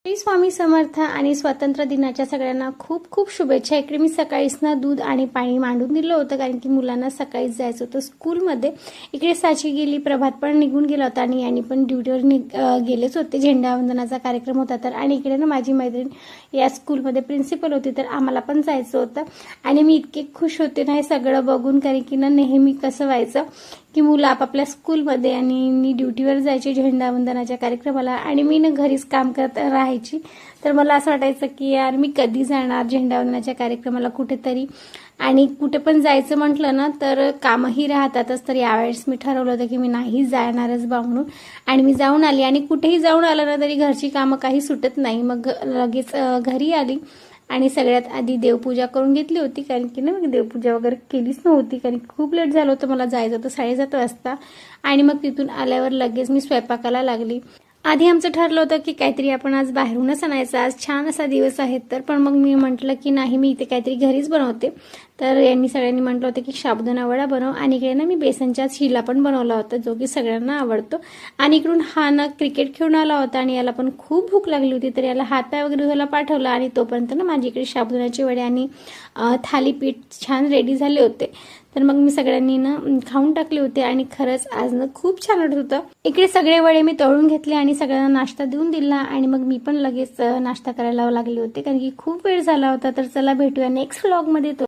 श्री स्वामी समर्थ आणि स्वातंत्र्य दिनाच्या सगळ्यांना खूप खूप शुभेच्छा। इकडे मी सकाळीच ना दूध आणि पाणी मांडून दिलं होतं कारण की मुलांना सकाळीच जायचं होतं स्कूलमध्ये। इकडे साची गेली, प्रभात पण निघून गेला होता आणि यांनी पण ड्युटीवर गेलेच होते। झेंडावंदनाचा कार्यक्रम होता तर आणि इकडे ना माझी मैत्रीण या स्कूलमध्ये प्रिन्सिपल होती तर आम्हाला पण जायचं होतं आणि मी इतके खुश होते ना हे सगळं बघून, कारण की ना नेहमी कसं व्हायचं की मुलं आपापल्या स्कूलमध्ये आणि मी ड्युटीवर जायचे झेंडावंदनाच्या कार्यक्रमाला आणि मी ना घरीच काम करत राहायची। तर मला असं वाटायचं की यार मी कधी जाणार झेंडावंदनाच्या कार्यक्रमाला कुठेतरी, आणि कुठे पण जायचं म्हटलं ना तर कामही राहतातच। तर यावेळेस मी ठरवलं होतं की मी नाही जाणारच बा म्हणून, आणि मी जाऊन आली आणि कुठेही जाऊन आलं ना तरी घरची कामं काही सुटत नाही। मग लगेच घरी आली आणि सगळ्यात आधी देवपूजा करून घेतली होती, कारण की ना मी देवपूजा वगैरे केलीच नव्हती कारण खूप लेट झालं होतं, मला जायचं होतं 7:30 वाजता। आणि मग तिथून आल्यावर लगेच मी स्वयंपाकाला लागली। आधी आमचं ठरलं होतं की काहीतरी आपण आज बाहेरूनच आणायचं, आज छान असा दिवस आहे तर, पण मग मी म्हटलं की नाही मी इथे काहीतरी घरीच बनवते। तर यांनी सगळ्यांनी म्हटलं होतं की साबुदाणा वडा बनव, आणि इकडे ना मी बेसनच्या शिला पण बनवला होता जो की सगळ्यांना आवडतो। आणि इकडून हा ना क्रिकेट खेळून आला होता आणि याला पण खूप भूक लागली होती तर याला हातपाय वगैरे धुवायला पाठवलं, आणि तोपर्यंत ना माझी इकडे साबुदाण्याचे वडे आणि थालीपीठ छान रेडी झाले होते। तर मग मी सगळ्यांनी ना खाऊन टाकले होते आणि खरंच आज ना खूप छान वाटत होतं। इकडे सगळे वडे मी तळून घेतले आणि सगळ्यांना नाश्ता देऊन दिला, आणि मग मी पण लगेच नाश्ता करायला लागले होते कारण की खूप वेळ झाला होता। तर चला भेटूया नेक्स्ट व्लॉग मध्ये।